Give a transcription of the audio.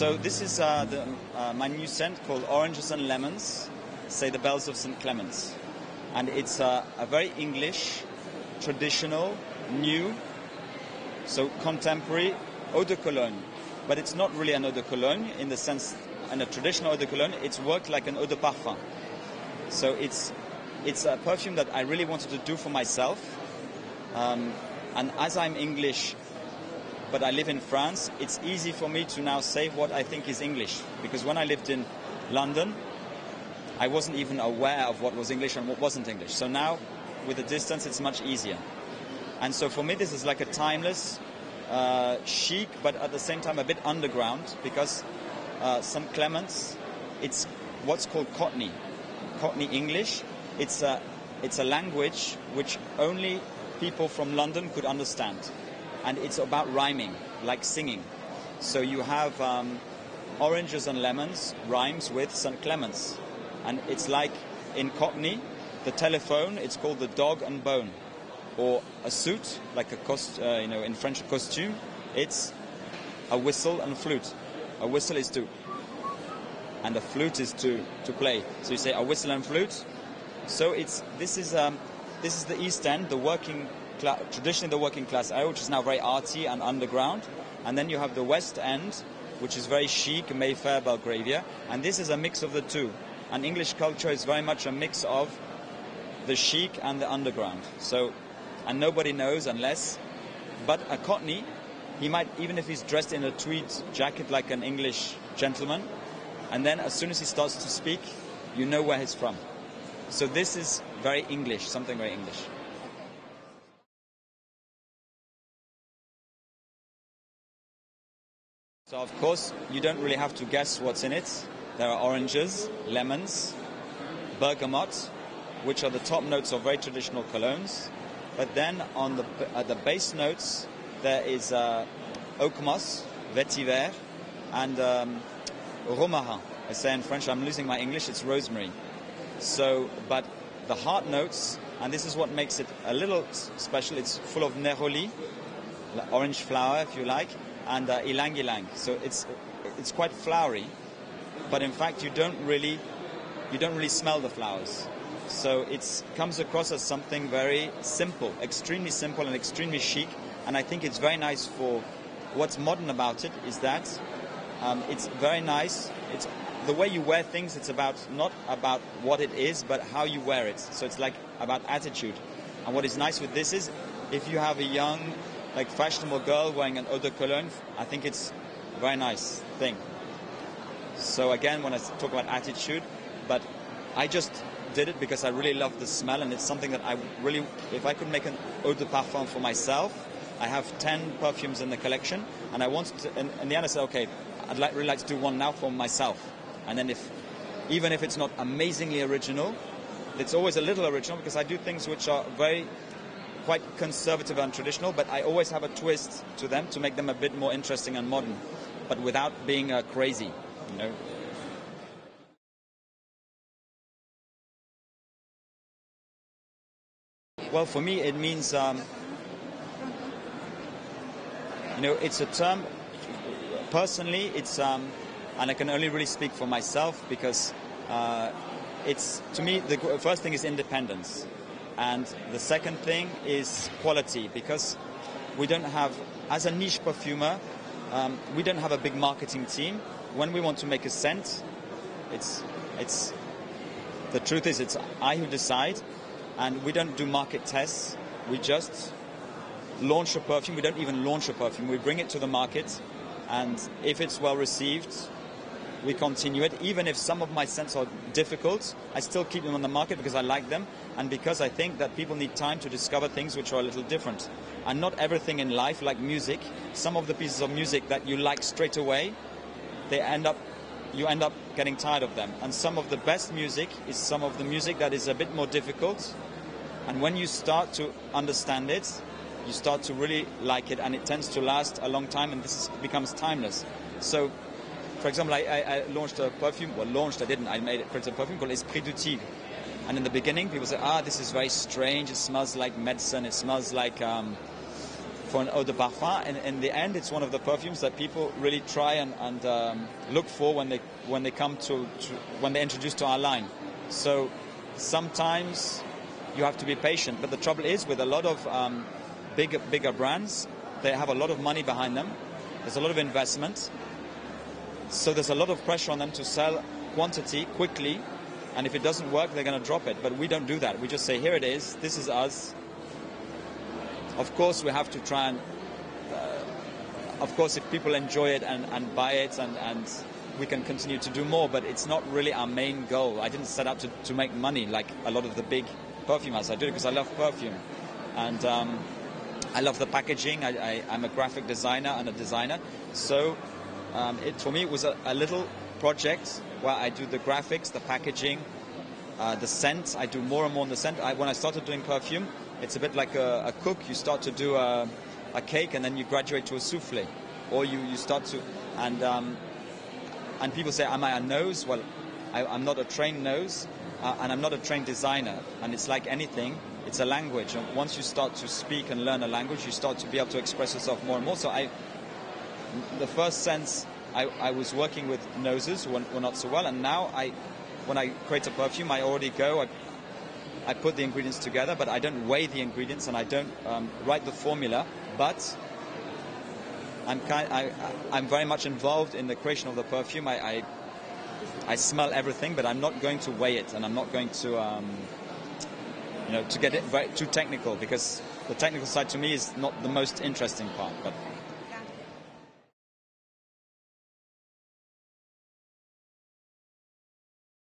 So this is my new scent called Oranges and Lemons, Say the Bells of St. Clement's. And it's a very English, traditional, new, so contemporary eau de cologne. But it's not really an eau de cologne in the sense, in a traditional eau de cologne, it's worked like an eau de parfum. So it's a perfume that I really wanted to do for myself. And as I'm English, but I live in France, it's easy for me to now say what I think is English. Because when I lived in London, I wasn't even aware of what was English and what wasn't English. So now, with the distance, it's much easier. And so for me, this is like a timeless, chic, but at the same time a bit underground, because St. Clement's, it's what's called Cockney English. It's a language which only people from London could understand. And it's about rhyming, like singing. So you have Oranges and Lemons rhymes with St. Clement's. And it's like in Cockney, the telephone, it's called the dog and bone. Or a suit, like a in French, a costume, it's a whistle and flute. A whistle is to, and a flute is to play. So you say a whistle and flute. So this is the East End, the working class, traditionally the working class area, which is now very arty and underground. And then you have the West End, which is very chic, Mayfair, Belgravia. And this is a mix of the two. And English culture is very much a mix of the chic and the underground. So, and nobody knows unless, but a Cockney, he might, even if he's dressed in a tweed jacket like an English gentleman, and then as soon as he starts to speak, you know where he's from. So this is very English, something very English. So of course, you don't really have to guess what's in it. There are oranges, lemons, bergamot, which are the top notes of very traditional colognes. But then on the base notes, there is oak moss, vetiver, and romarin. I say in French, I'm losing my English, it's rosemary. So, but the heart notes, and this is what makes it a little special, it's full of neroli, orange flower if you like, and ylang ylang. So it's quite flowery, but in fact you don't really smell the flowers. So it comes across as something very simple and extremely chic. And I think it's very nice for what's modern about it is that it's very nice. It's the way you wear things. It's not about what it is, but how you wear it. So it's like about attitude. And what is nice with this is if you have a young, like fashionable girl wearing an eau de cologne, I think it's a very nice thing. So again, when I talk about attitude, but I just did it because I really love the smell, and it's something that I really, if I could make an eau de parfum for myself, I have 10 perfumes in the collection, and I wanted to, in the end I said, okay, I'd really like to do one now for myself. And then even if it's not amazingly original, it's always a little original because I do things which are quite conservative and traditional, but I always have a twist to them to make them a bit more interesting and modern, but without being crazy, you know. Well, for me, it means, it's a term, personally, it's, and I can only really speak for myself because to me, the first thing is independence. And the second thing is quality, because we don't have, as a niche perfumer, we don't have a big marketing team. When we want to make a scent, the truth is it's I who decide. And we don't do market tests. We just launch a perfume. We don't even launch a perfume. We bring it to the market. And if it's well received, we continue it. Even if some of my scents are difficult, I still keep them on the market because I like them. And because I think that people need time to discover things which are a little different. And not everything in life, like music, some of the pieces of music that you like straight away, you end up getting tired of them. And some of the best music is some of the music that is a bit more difficult. And when you start to understand it, you start to really like it, and it tends to last a long time, and becomes timeless. So, for example, I launched a perfume. Well, I didn't. I made it for a perfume called Esprit du Tigre. And in the beginning, people say, this is very strange. It smells like medicine. It smells like for an eau de parfum. And in the end, it's one of the perfumes that people really try and look for when they come when they're introduced to our line. So sometimes you have to be patient. But the trouble is with a lot of bigger brands, they have a lot of money behind them. There's a lot of investment. So there's a lot of pressure on them to sell quantity quickly. And if it doesn't work, they're going to drop it. But we don't do that. We just say, here it is. This is us. Of course, we have to try and, of course, if people enjoy it and buy it, and we can continue to do more, but it's not really our main goal. I didn't set out to make money like a lot of the big perfume houses. I do it because I love perfume. And I love the packaging. I'm a graphic designer and a designer. So for me, it was a little project where I do the graphics, the packaging, the scent. I do more and more on the scent. When I started doing perfume, it's a bit like a cook. You start to do a cake and then you graduate to a souffle. Or you start to... And people say, am I a nose? Well, I'm not a trained nose and I'm not a trained designer. And it's like anything. It's a language. And once you start to speak and learn a language, you start to be able to express yourself more and more. So the first sense, I was working with noses who were not so well. And now when I create a perfume, I already go... I put the ingredients together, but I don't weigh the ingredients and I don't write the formula. But I'm very much involved in the creation of the perfume. I smell everything, but I'm not going to weigh it, and I'm not going to to get it too technical, because the technical side to me is not the most interesting part. But